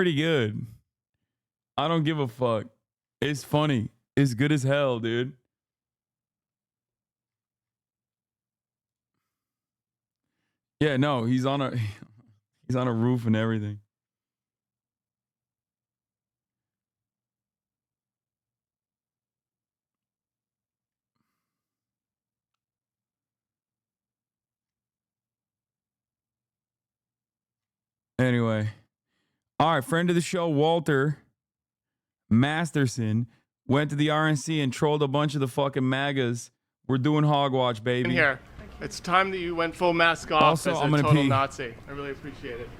pretty good. I don't give a fuck. It's funny. It's good as hell, dude. Yeah, no, he's on a roof and everything. Anyway. All right, friend of the show, Walter Masterson, went to the RNC and trolled a bunch of the fucking MAGAs. We're doing Hogwatch, baby. In here. It's time that you went full mask off Also, as a I'm gonna total pee. Nazi. I really appreciate it.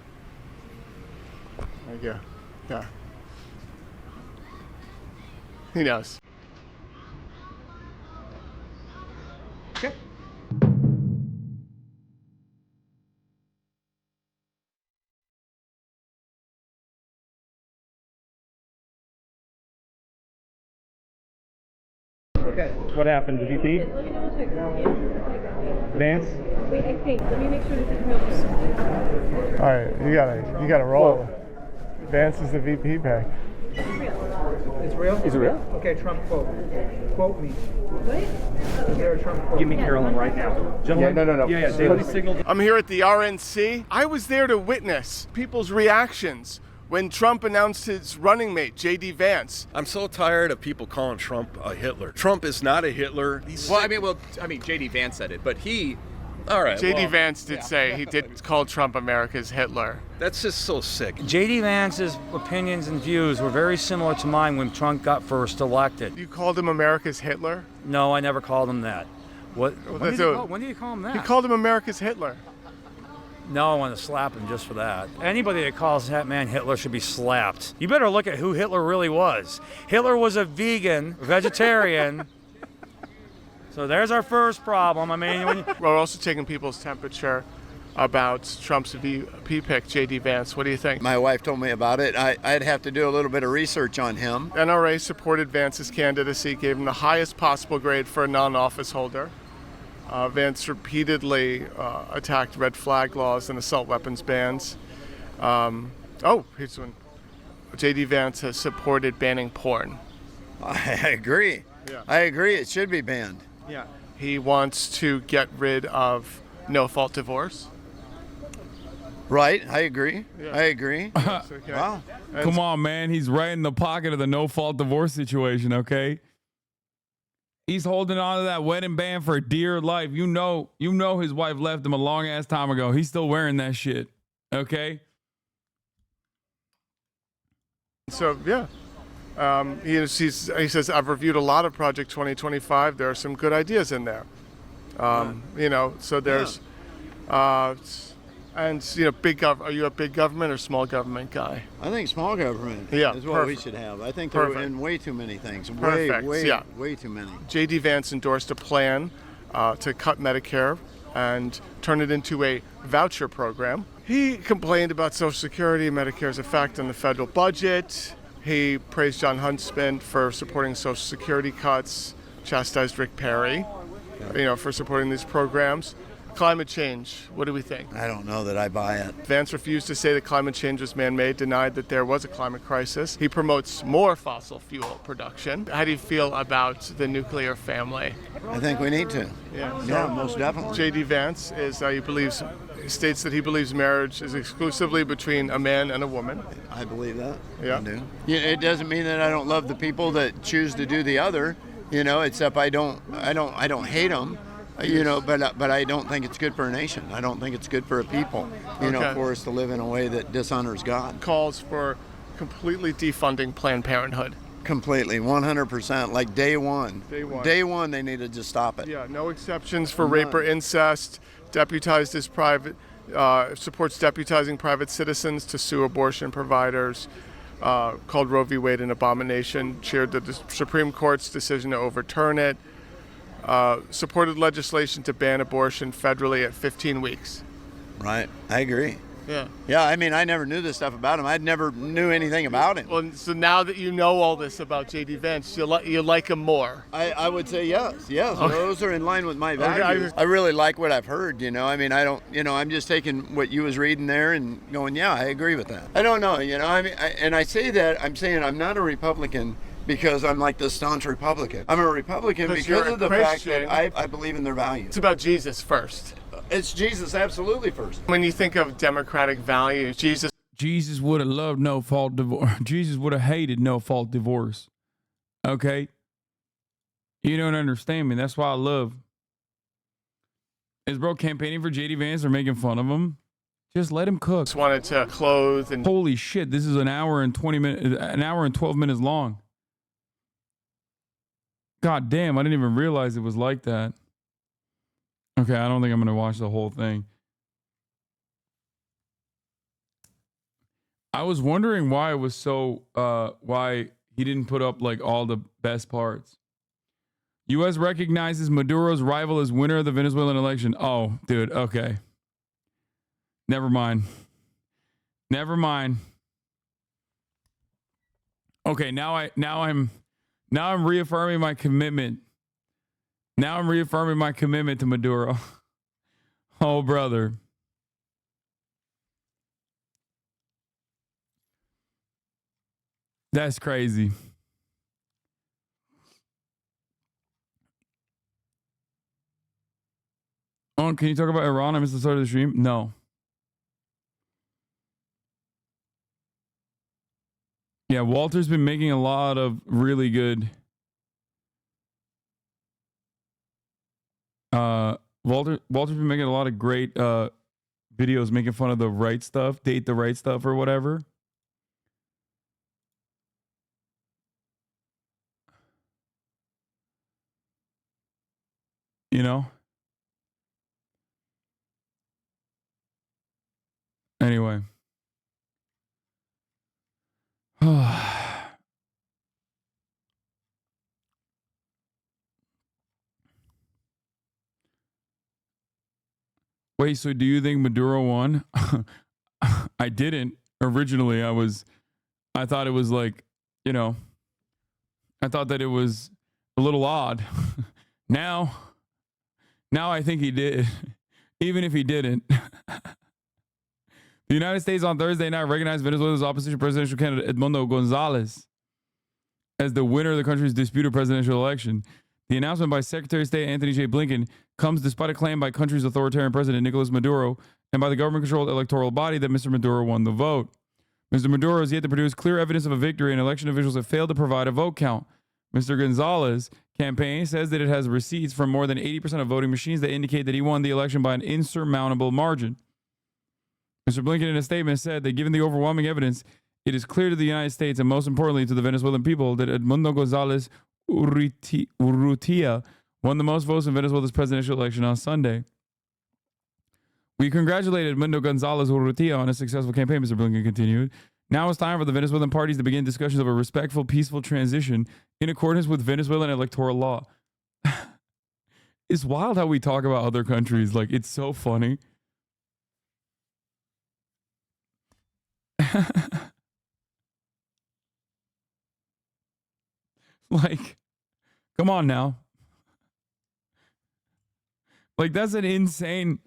Thank you. Yeah. He knows. Okay. Okay. What happened? Did you pee? Let me double check. Vance? Wait, I think. Let me make sure this is real. All right, you gotta roll. Vance is the VP pick. It's real? Is it real? Okay, Trump quote. Quote me. What? Is there a Trump quote? Give me Carolyn right now. Gentlemen? Yeah, no. Yeah, Daily Signal. I'm here at the RNC. I was there to witness people's reactions when Trump announced his running mate, J.D. Vance. I'm so tired of people calling Trump a Hitler. Trump is not a Hitler. J.D. Vance said it, but he... All right, J.D. well, Vance did say he did call Trump America's Hitler. that's just so sick. J.D. Vance's opinions and views were very similar to mine when Trump got first elected. You called him America's Hitler? No, I never called him that. When did you call him that? He called him America's Hitler. No, I want to slap him just for that. Anybody that calls that man Hitler should be slapped. You better look at who Hitler really was. Hitler was a vegan, vegetarian. So there's our first problem. I mean, We're also taking people's temperature about Trump's VP pick, J.D. Vance. What do you think? My wife told me about it. I'd have to do a little bit of research on him. NRA supported Vance's candidacy, gave him the highest possible grade for a non-office holder. Vance repeatedly attacked red flag laws and assault weapons bans. Here's one. J.D. Vance has supported banning porn. I agree. Yeah. I agree. It should be banned. Yeah. He wants to get rid of no-fault divorce. Right. I agree. Yeah. I agree. Okay. Wow. Come on, man. He's right in the pocket of the no-fault divorce situation, okay? He's holding on to that wedding band for dear life. You know his wife left him a long-ass time ago. He's still wearing that shit, okay? So, yeah. He says, I've reviewed a lot of Project 2025. There are some good ideas in there. So there's, are you a big government or small government guy? I think small government is what we should have. I think they're in way too many things. Way too many. J.D. Vance endorsed a plan to cut Medicare and turn it into a voucher program. He complained about Social Security and Medicare's effect on the federal budget. He praised John Huntsman for supporting Social Security cuts, chastised Rick Perry, for supporting these programs. Climate change, what do we think? I don't know that I buy it. Vance refused to say that climate change was man-made, denied that there was a climate crisis. He promotes more fossil fuel production. How do you feel about the nuclear family? I think we need to. Yeah, most definitely. J.D. Vance states that he believes marriage is exclusively between a man and a woman. I believe that. Yeah. I do. It doesn't mean that I don't love the people that choose to do the other, except I don't hate them. But I don't think it's good for a nation. I don't think it's good for a people, for us to live in a way that dishonors God. Calls for completely defunding Planned Parenthood. Completely, 100%, like day one. Day one, they needed to stop it. Yeah, no exceptions for rape or incest. Supports deputizing private citizens to sue abortion providers. Called Roe v. Wade an abomination. Cheered the Supreme Court's decision to overturn it. Supported legislation to ban abortion federally at 15 weeks. Right, I agree. Yeah. Yeah, I mean, I never knew this stuff about him. I never knew anything about him. Well, so now that you know all this about J.D. Vance, you like him more. I would say yes. Okay. Those are in line with my values. I really like what I've heard, I mean, I don't, I'm just taking what you was reading there and going, yeah, I agree with that. I don't know, I mean, and I say that, I'm saying I'm not a Republican because I'm like the staunch Republican. I'm a Republican because of the fact that I believe in their values. It's about Jesus first. It's Jesus absolutely first. When you think of democratic values, Jesus would have loved no fault divorce. Jesus would have hated no fault divorce. Okay? You don't understand me. That's why I love. Is bro campaigning for JD Vance or making fun of him? Just let him cook. just wanted to clothe and Holy shit, this is an hour and 20 minutes, an hour and 12 minutes long. God damn, I didn't even realize it was like that. Okay, I don't think I'm going to watch the whole thing. I was wondering why it was so, why he didn't put up like all the best parts. U.S. recognizes Maduro's rival as winner of the Venezuelan election. Oh, dude, okay. Never mind. Never mind. Okay, now I'm reaffirming my commitment. Now I'm reaffirming my commitment to Maduro. Oh, brother. That's crazy. Oh, can you talk about Iran? I missed the start of the stream. No. Yeah, Walter's been making a lot of really good. Walter's been making a lot of great videos making fun of the right stuff, date the right stuff or whatever. You know? Anyway. Wait, so do you think Maduro won? I didn't. Originally, I thought it was like, I thought that it was a little odd. Now I think he did. Even if he didn't. The United States on Thursday night recognized Venezuela's opposition presidential candidate Edmundo Gonzalez as the winner of the country's disputed presidential election. The announcement by Secretary of State Anthony J. Blinken comes despite a claim by country's authoritarian president Nicolas Maduro and by the government-controlled electoral body that Mr. Maduro won the vote. Mr. Maduro has yet to produce clear evidence of a victory, and election officials have failed to provide a vote count. Mr. Gonzalez's campaign says that it has receipts from more than 80% of voting machines that indicate that he won the election by an insurmountable margin. Mr. Blinken in a statement said that given the overwhelming evidence, it is clear to the United States and most importantly to the Venezuelan people that Edmundo Gonzalez Urrutia won the most votes in Venezuela's presidential election on Sunday. We congratulated Edmundo Gonzalez Urrutia on a successful campaign, Mr. Blinken continued. Now it's time for the Venezuelan parties to begin discussions of a respectful, peaceful transition in accordance with Venezuelan electoral law. It's wild how we talk about other countries. Like, it's so funny. Like, come on now. Like, that's an insane.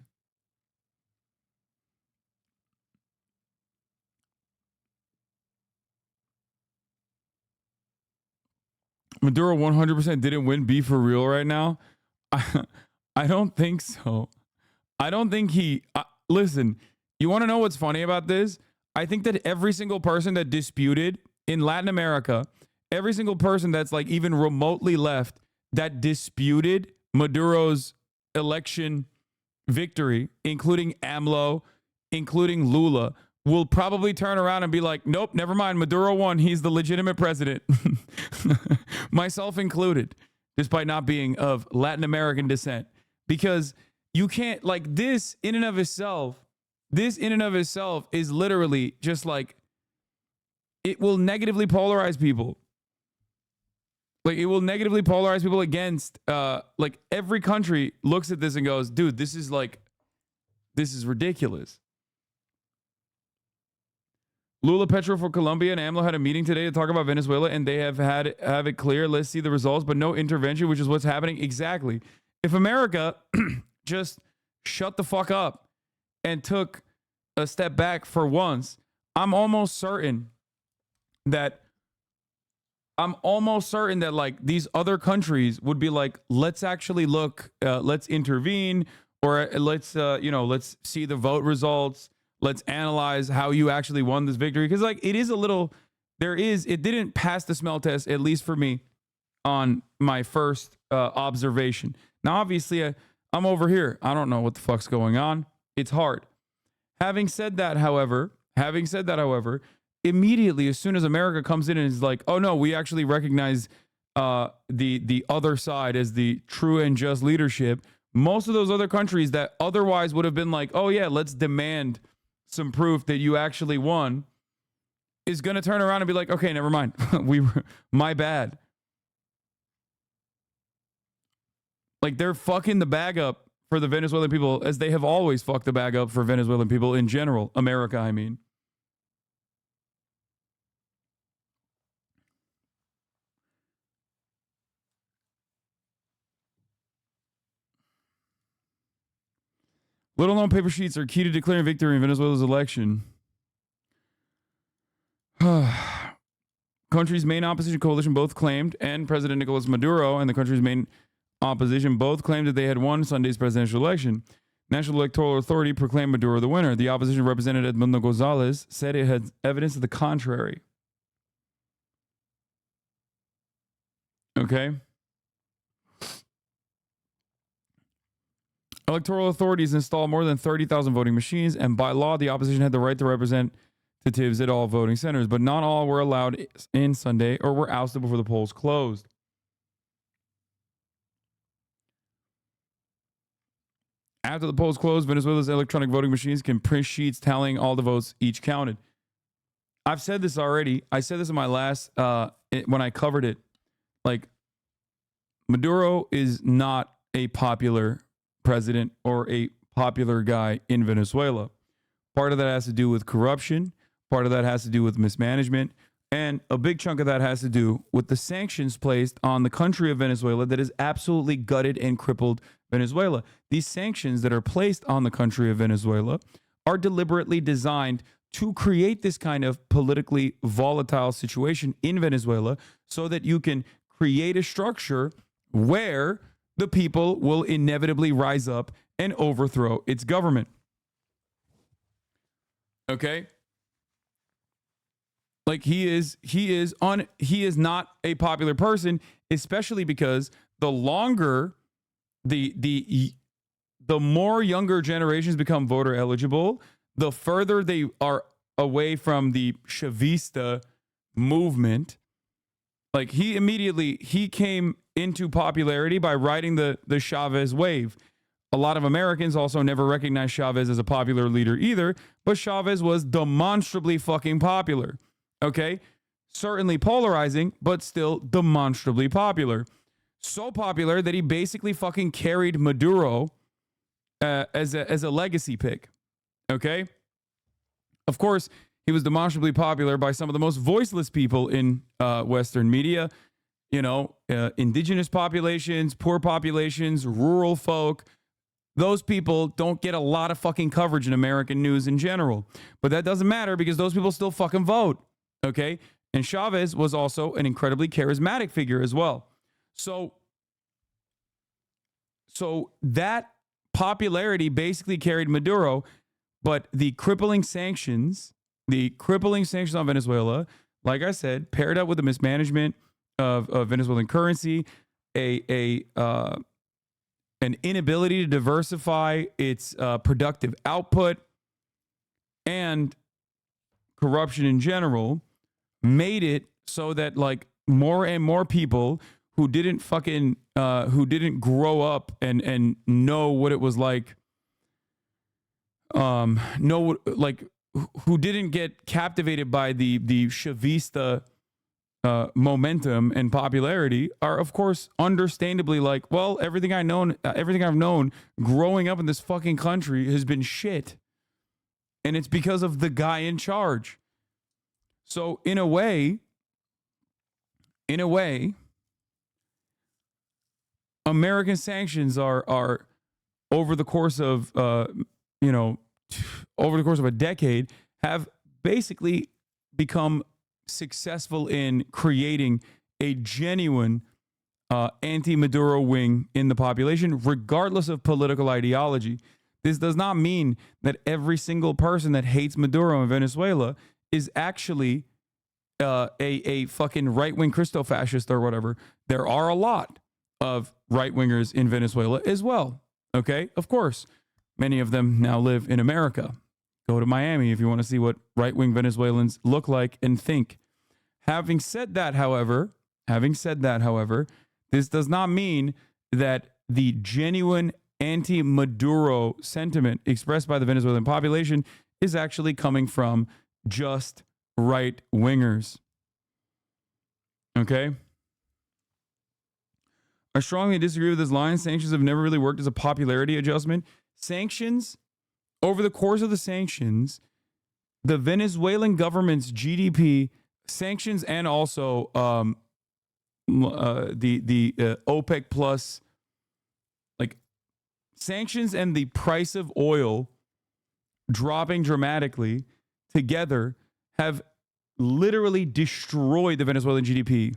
Maduro 100% didn't win. Be for real right now. I don't think so. I don't think he. Listen, you want to know what's funny about this? I think that every single person that disputed in Latin America, every single person that's like even remotely left that disputed Maduro's election victory, including AMLO, including Lula, will probably turn around and be like, nope, never mind. Maduro won. He's the legitimate president. Myself included, despite not being of Latin American descent. Because you can't, like, this in and of itself is literally just like, it will negatively polarize people. Like, it will negatively polarize people against, like, every country looks at this and goes, dude, this is ridiculous. Lula Petro for Colombia and AMLO had a meeting today to talk about Venezuela, and they have it clear. Let's see the results, but no intervention, which is what's happening exactly. If America just shut the fuck up and took a step back for once, I'm almost certain that like these other countries would be like, let's actually look, let's intervene, or let's let's see the vote results. Let's analyze how you actually won this victory. Because like it didn't pass the smell test, at least for me, on my first observation. Now, obviously, I'm over here. I don't know what the fuck's going on. It's hard. Having said that, however, immediately, as soon as America comes in and is like, oh no, we actually recognize the other side as the true and just leadership, most of those other countries that otherwise would have been like, oh yeah, let's demand some proof that you actually won, is going to turn around and be like, okay, never mind. My bad. Like they're fucking the bag up for the Venezuelan people, as they have always fucked the bag up for Venezuelan people in general. America, I mean. Little known paper sheets are key to declaring victory in Venezuela's election. Country's main opposition coalition both claimed, and President Nicolas Maduro and the country's main opposition both claimed that they had won Sunday's presidential election. National Electoral Authority proclaimed Maduro the winner. The opposition representative Edmundo Gonzalez said it had evidence to the contrary. Okay. Electoral authorities installed more than 30,000 voting machines, and by law, the opposition had the right to representatives at all voting centers, but not all were allowed in Sunday or were ousted before the polls closed. After the polls closed, Venezuela's electronic voting machines can print sheets tallying all the votes each counted. I've said this already. I said this in my last, when I covered it. Like, Maduro is not a popular president or a popular guy in Venezuela. Part of that has to do with corruption. Part of that has to do with mismanagement. And a big chunk of that has to do with the sanctions placed on the country of Venezuela that has absolutely gutted and crippled Venezuela. These sanctions that are placed on the country of Venezuela are deliberately designed to create this kind of politically volatile situation in Venezuela so that you can create a structure where the people will inevitably rise up and overthrow its government. Okay? Like he is not a popular person, especially because the longer the more younger generations become voter eligible, the further they are away from the Chavista movement. Like he came into popularity by riding the Chavez wave. A lot of Americans also never recognized Chavez as a popular leader either, but Chavez was demonstrably fucking popular. Okay? Certainly polarizing, but still demonstrably popular. So popular that he basically fucking carried Maduro as a legacy pick. Okay? Of course, he was demonstrably popular by some of the most voiceless people in Western media. You know, indigenous populations, poor populations, rural folk. Those people don't get a lot of fucking coverage in American news in general. But that doesn't matter because those people still fucking vote. Okay? And Chavez was also an incredibly charismatic figure as well. So that popularity basically carried Maduro, but the crippling sanctions on Venezuela, like I said, paired up with the mismanagement of Venezuelan currency, an inability to diversify its productive output, and corruption in general, made it so that like more and more people who didn't grow up and know what it was like, who didn't get captivated by the Chavista momentum and popularity are, of course, understandably like, well, everything I've known growing up in this fucking country has been shit. And it's because of the guy in charge. So in a way, American sanctions are over the course of over the course of a decade have basically become successful in creating a genuine anti-Maduro wing in the population, regardless of political ideology. This does not mean that every single person that hates Maduro in Venezuela is actually a fucking right-wing Christo-fascist or whatever. There are a lot of right-wingers in Venezuela as well. Okay, of course. Many of them now live in America. Go to Miami if you want to see what right-wing Venezuelans look like and think. Having said that, however, this does not mean that the genuine anti-Maduro sentiment expressed by the Venezuelan population is actually coming from just right-wingers. Okay? I strongly disagree with this line. Sanctions have never really worked as a popularity adjustment. Sanctions, over the course of the sanctions, the Venezuelan government's GDP, sanctions, and also the OPEC plus, like sanctions and the price of oil dropping dramatically together have literally destroyed the Venezuelan GDP,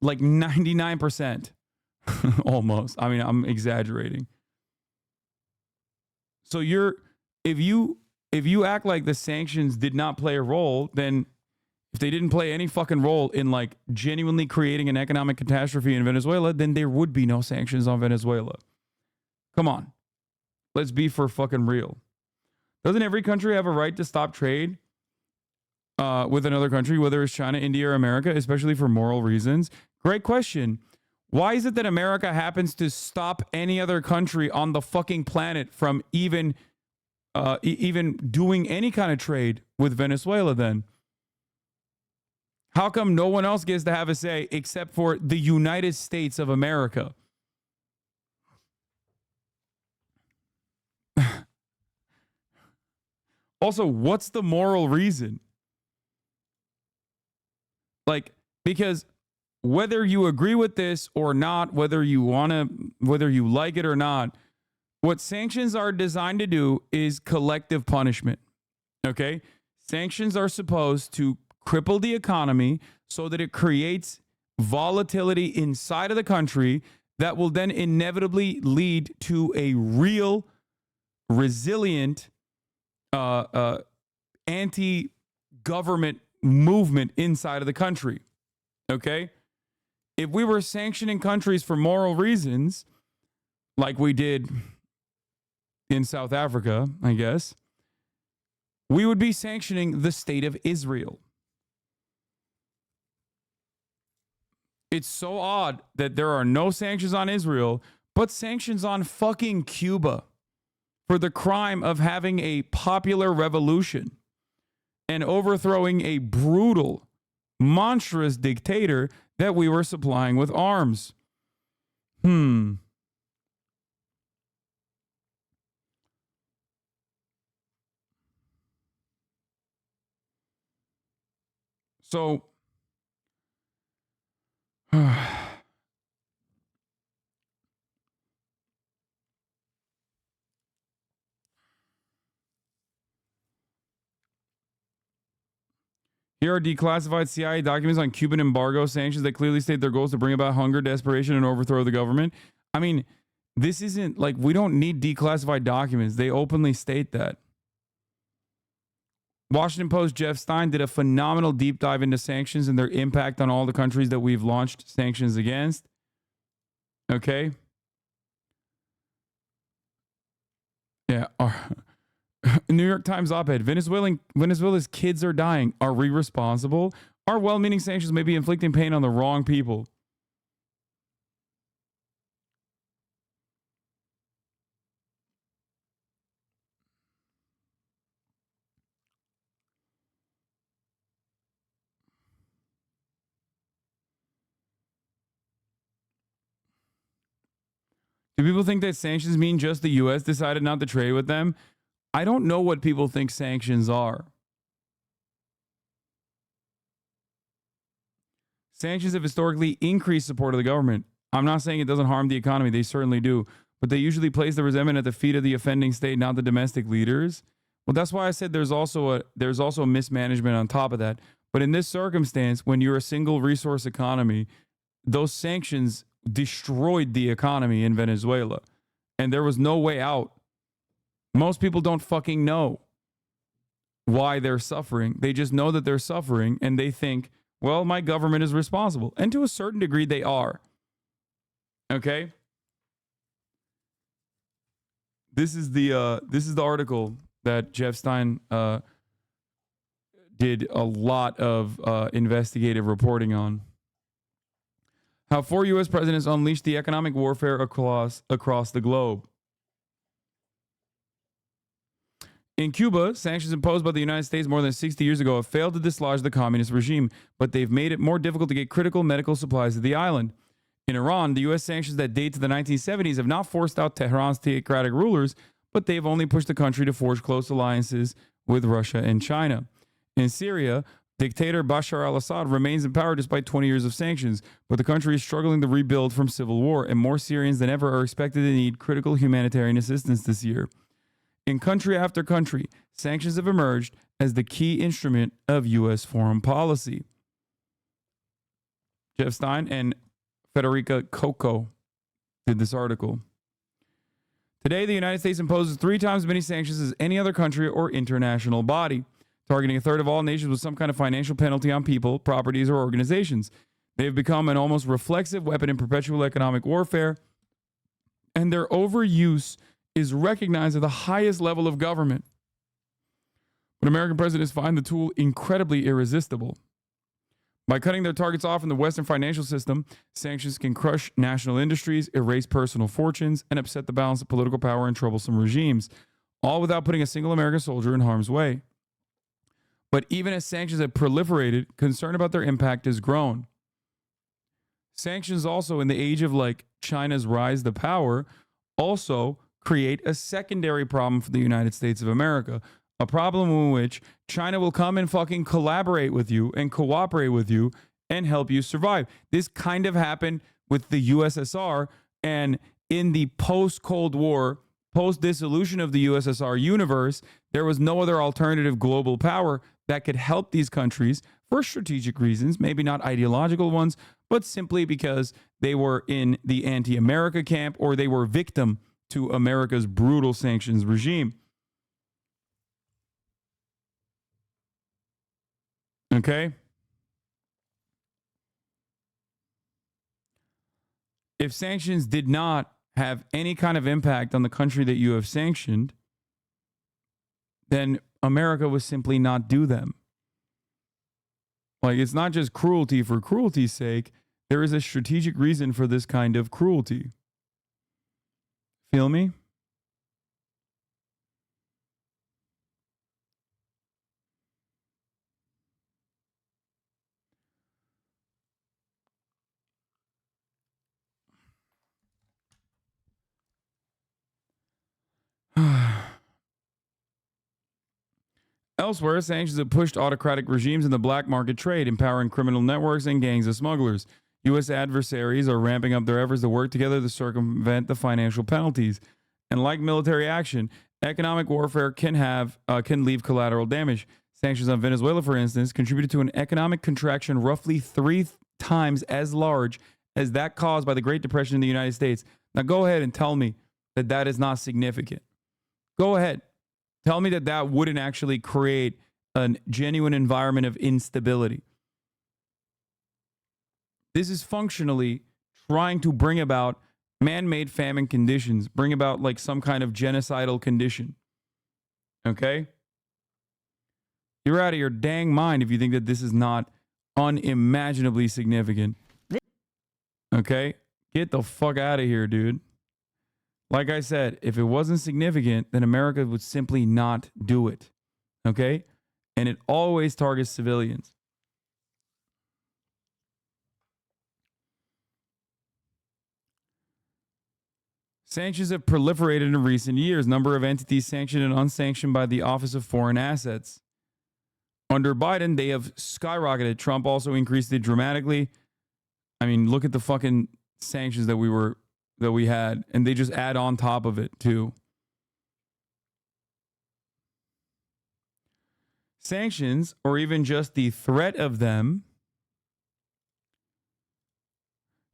like 99%. Almost. I mean, I'm exaggerating. So if you act like the sanctions did not play a role, then if they didn't play any fucking role in like genuinely creating an economic catastrophe in Venezuela, then there would be no sanctions on Venezuela. Come on. Let's be for fucking real. Doesn't every country have a right to stop trade with another country, whether it's China, India, or America, especially for moral reasons? Great question. Why is it that America happens to stop any other country on the fucking planet from even doing any kind of trade with Venezuela then? How come no one else gets to have a say except for the United States of America? Also, what's the moral reason? Like, because whether you agree with this or not, whether you like it or not, what sanctions are designed to do is collective punishment. Okay? Sanctions are supposed to cripple the economy so that it creates volatility inside of the country that will then inevitably lead to a real, resilient, anti-government movement inside of the country. Okay? If we were sanctioning countries for moral reasons, like we did in South Africa, I guess, we would be sanctioning the state of Israel. It's so odd that there are no sanctions on Israel, but sanctions on fucking Cuba for the crime of having a popular revolution and overthrowing a brutal, monstrous dictator that we were supplying with arms. So, here are declassified CIA documents on Cuban embargo sanctions that clearly state their goals to bring about hunger, desperation, and overthrow the government. I mean, this isn't like we don't need declassified documents. They openly state that. Washington Post Jeff Stein did a phenomenal deep dive into sanctions and their impact on all the countries that we've launched sanctions against. Okay. Yeah. New York Times op-ed. Venezuela's kids are dying. Are we responsible? Our well-meaning sanctions may be inflicting pain on the wrong people. Do people think that sanctions mean just the U.S. decided not to trade with them? I don't know what people think sanctions are. Sanctions have historically increased support of the government. I'm not saying it doesn't harm the economy. They certainly do. But they usually place the resentment at the feet of the offending state, not the domestic leaders. Well, that's why I said there's also a mismanagement on top of that. But in this circumstance, when you're a single resource economy, those sanctions destroyed the economy in Venezuela. And there was no way out. Most people don't fucking know why they're suffering. They just know that they're suffering and they think, well, my government is responsible. And to a certain degree, they are. Okay? This is the article that Jeff Stein did a lot of investigative reporting on. How 4 U.S. presidents unleashed the economic warfare across the globe. In Cuba, sanctions imposed by the United States more than 60 years ago have failed to dislodge the communist regime, but they've made it more difficult to get critical medical supplies to the island. In Iran, the U.S. sanctions that date to the 1970s have not forced out Tehran's theocratic rulers, but they've only pushed the country to forge close alliances with Russia and China. In Syria, dictator Bashar al-Assad remains in power despite 20 years of sanctions, but the country is struggling to rebuild from civil war, and more Syrians than ever are expected to need critical humanitarian assistance this year. In country after country, sanctions have emerged as the key instrument of U.S. foreign policy. Jeff Stein and Federica Coco did this article. Today, the United States imposes 3 times as many sanctions as any other country or international body, targeting a third of all nations with some kind of financial penalty on people, properties, or organizations. They have become an almost reflexive weapon in perpetual economic warfare, and their overuse is recognized at the highest level of government. But American presidents find the tool incredibly irresistible. By cutting their targets off in the Western financial system, sanctions can crush national industries, erase personal fortunes, and upset the balance of political power in troublesome regimes, all without putting a single American soldier in harm's way. But even as sanctions have proliferated, concern about their impact has grown. Sanctions also, in the age of China's rise to power, also create a secondary problem for the United States of America. A problem in which China will come and fucking collaborate with you and cooperate with you and help you survive. This kind of happened with the USSR, and in the post-Cold War, post-dissolution of the USSR universe, there was no other alternative global power that could help these countries for strategic reasons, maybe not ideological ones, but simply because they were in the anti-America camp or they were victim to America's brutal sanctions regime. Okay? If sanctions did not have any kind of impact on the country that you have sanctioned, then America would simply not do them. It's not just cruelty for cruelty's sake. There is a strategic reason for this kind of cruelty. Feel me? Elsewhere, sanctions have pushed autocratic regimes in the black market trade, empowering criminal networks and gangs of smugglers. U.S. adversaries are ramping up their efforts to work together to circumvent the financial penalties. And like military action, economic warfare can leave collateral damage. Sanctions on Venezuela, for instance, contributed to an economic contraction roughly 3 times as large as that caused by the Great Depression in the United States. Now go ahead and tell me that that is not significant. Go ahead. Tell me that that wouldn't actually create a genuine environment of instability. This is functionally trying to bring about man-made famine conditions, bring about some kind of genocidal condition. Okay? You're out of your dang mind if you think that this is not unimaginably significant. Okay? Get the fuck out of here, dude. Like I said, if it wasn't significant, then America would simply not do it. Okay? And it always targets civilians. Sanctions have proliferated in recent years. Number of entities sanctioned and unsanctioned by the Office of Foreign Assets. Under Biden, they have skyrocketed. Trump also increased it dramatically. I mean, look at the fucking sanctions that we had, and they just add on top of it too. Sanctions, or even just the threat of them,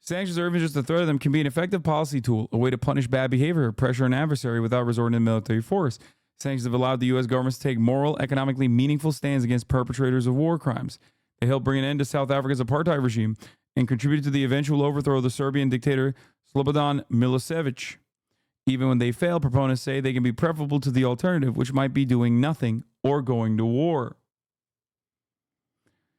sanctions, or even just the threat of them, can be an effective policy tool, a way to punish bad behavior or pressure an adversary without resorting to military force. Sanctions have allowed the U.S. government to take moral, economically meaningful stands against perpetrators of war crimes. They helped bring an end to South Africa's apartheid regime and contributed to the eventual overthrow of the Serbian dictator Slobodan Milosevic. Even when they fail, proponents say they can be preferable to the alternative, which might be doing nothing or going to war.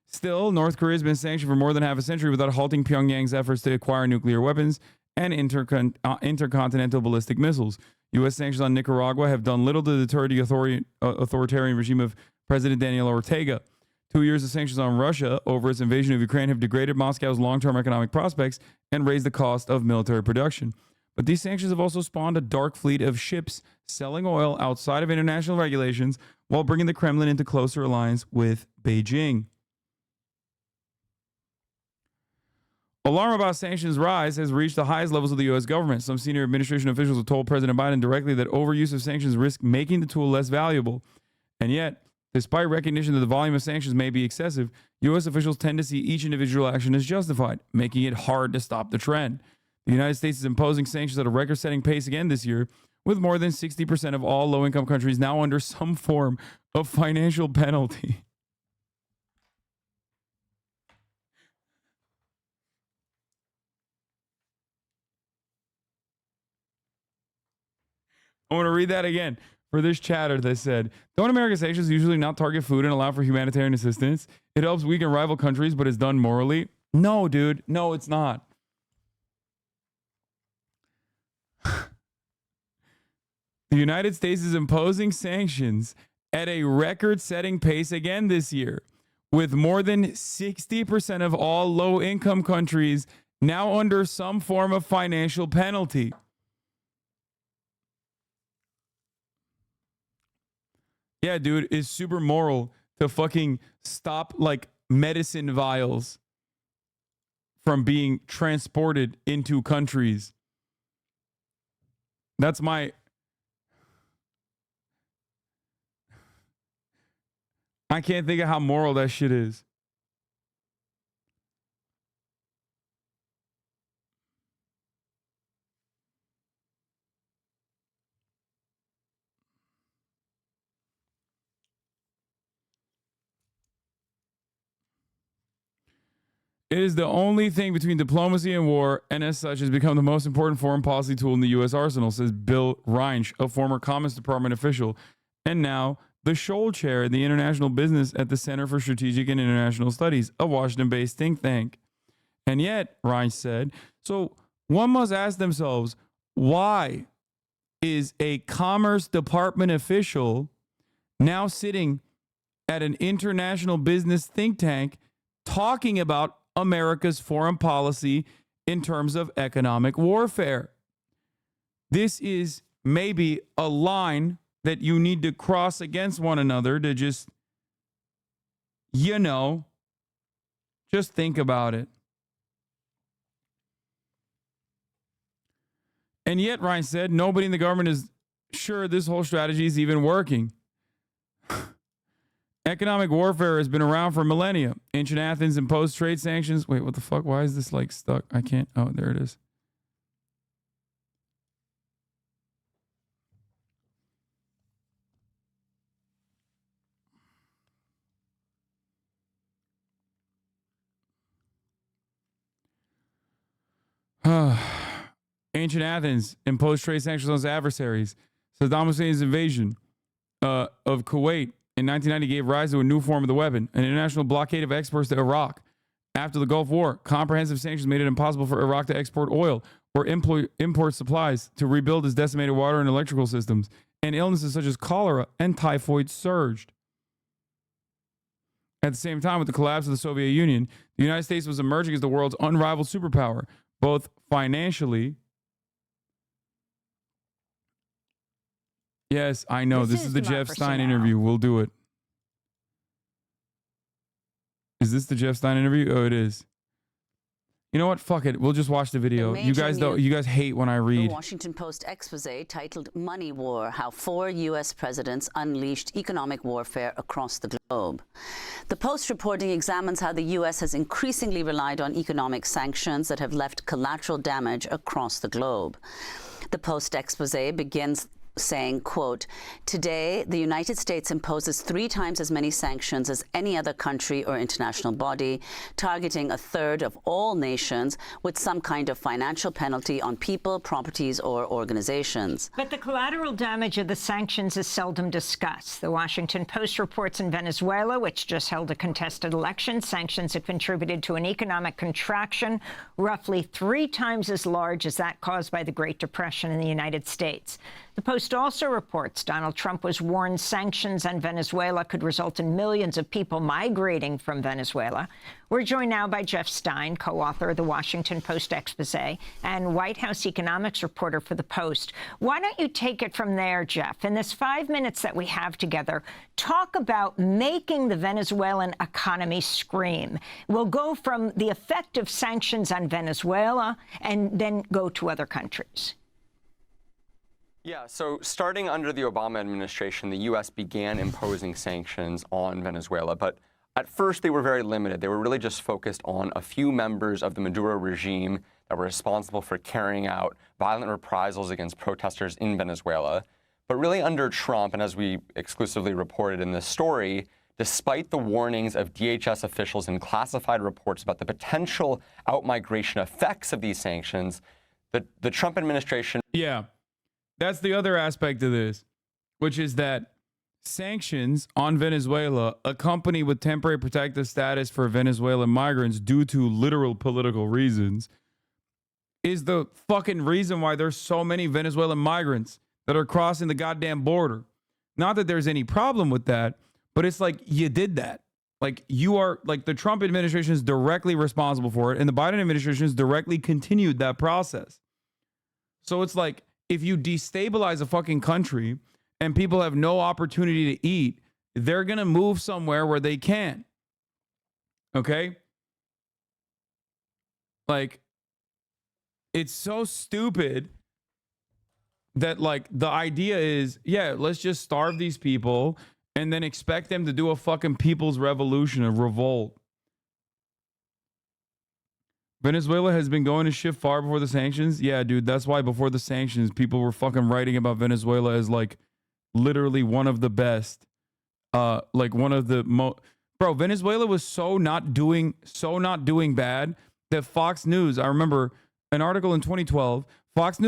Still, North Korea has been sanctioned for more than half a century without halting Pyongyang's efforts to acquire nuclear weapons and intercontinental ballistic missiles. U.S. sanctions on Nicaragua have done little to deter the authoritarian regime of President Daniel Ortega. 2 years of sanctions on Russia over its invasion of Ukraine have degraded Moscow's long-term economic prospects and raised the cost of military production. But these sanctions have also spawned a dark fleet of ships selling oil outside of international regulations while bringing the Kremlin into closer alliance with Beijing. Alarm about sanctions rise has reached the highest levels of the U.S. government. Some senior administration officials have told President Biden directly that overuse of sanctions risks making the tool less valuable. And yet, despite recognition that the volume of sanctions may be excessive, U.S. officials tend to see each individual action as justified, making it hard to stop the trend. The United States is imposing sanctions at a record-setting pace again this year, with more than 60% of all low-income countries now under some form of financial penalty. I want to read that again for this chatter that said, don't American sanctions usually not target food and allow for humanitarian assistance? It helps weaken rival countries, but it's done morally. No, dude. No, it's not. The United States is imposing sanctions at a record-setting pace again this year, with more than 60% of all low-income countries now under some form of financial penalty. Yeah, dude, it's super moral to fucking stop like medicine vials from being transported into countries. That's my... I can't think of how moral that shit is. It is the only thing between diplomacy and war, and as such has become the most important foreign policy tool in the U.S. arsenal, says Bill Reinsch, a former Commerce Department official, and now the Scholl Chair in the International Business at the Center for Strategic and International Studies, a Washington-based think tank. And yet, Reinsch said, so one must ask themselves, why is a Commerce Department official now sitting at an international business think tank talking about America's foreign policy in terms of economic warfare? This is maybe a line that you need to cross against one another to just, just think about it. And yet, Ryan said, nobody in the government is sure this whole strategy is even working. Economic warfare has been around for millennia. Ancient Athens imposed trade sanctions. Wait, what the fuck? Why is this like stuck? I can't. Oh, there it is. Ancient Athens imposed trade sanctions on its adversaries. Saddam Hussein's invasion of Kuwait in 1990 gave rise to a new form of the weapon, an international blockade of exports to Iraq. After the Gulf War, comprehensive sanctions made it impossible for Iraq to export oil or import supplies to rebuild its decimated water and electrical systems, and illnesses such as cholera and typhoid surged. At the same time, with the collapse of the Soviet Union, the United States was emerging as the world's unrivaled superpower, both financially. Yes, I know. This is the Jeff Stein interview. We'll do it. Is this the Jeff Stein interview? Oh, it is. You know what? Fuck it. We'll just watch the video. You guys don't. You guys hate when I The read. Washington Post expose titled Money War, How 4 U.S. Presidents Unleashed Economic Warfare Across the Globe. The Post reporting examines how the U.S. has increasingly relied on economic sanctions that have left collateral damage across the globe. The Post expose begins saying, quote, today, the United States imposes 3 times as many sanctions as any other country or international body, targeting a third of all nations with some kind of financial penalty on people, properties, or organizations. But the collateral damage of the sanctions is seldom discussed. The Washington Post reports in Venezuela, which just held a contested election, sanctions have contributed to an economic contraction roughly 3 times as large as that caused by the Great Depression in the United States. The Post also reports Donald Trump was warned sanctions on Venezuela could result in millions of people migrating from Venezuela. We're joined now by Jeff Stein, co-author of the Washington Post expose and White House economics reporter for the Post. Why don't you take it from there, Jeff? In this 5 minutes that we have together, talk about making the Venezuelan economy scream. We'll go from the effect of sanctions on Venezuela and then go to other countries. Yeah, so starting under the Obama administration, the U.S. began imposing sanctions on Venezuela, but at first they were very limited. They were really just focused on a few members of the Maduro regime that were responsible for carrying out violent reprisals against protesters in Venezuela. But really under Trump, and as we exclusively reported in this story, despite the warnings of DHS officials and classified reports about the potential outmigration effects of these sanctions, the Trump administration... Yeah. That's the other aspect of this, which is that sanctions on Venezuela accompanied with temporary protective status for Venezuelan migrants due to literal political reasons is the fucking reason why there's so many Venezuelan migrants that are crossing the goddamn border. Not that there's any problem with that, but it's like you did that. Like you are like the Trump administration is directly responsible for it, and the Biden administration has directly continued that process. So it's like, if you destabilize a fucking country and people have no opportunity to eat, they're going to move somewhere where they can. Okay? Like, it's so stupid that, like, the idea is, yeah, let's just starve these people and then expect them to do a fucking people's revolution, a revolt. Venezuela has been going to shit far before the sanctions. Yeah, dude, that's why before the sanctions, people were fucking writing about Venezuela as like literally one of the best. Like one of the bro, Venezuela was so not doing bad that Fox News, I remember an article in 2012, Fox News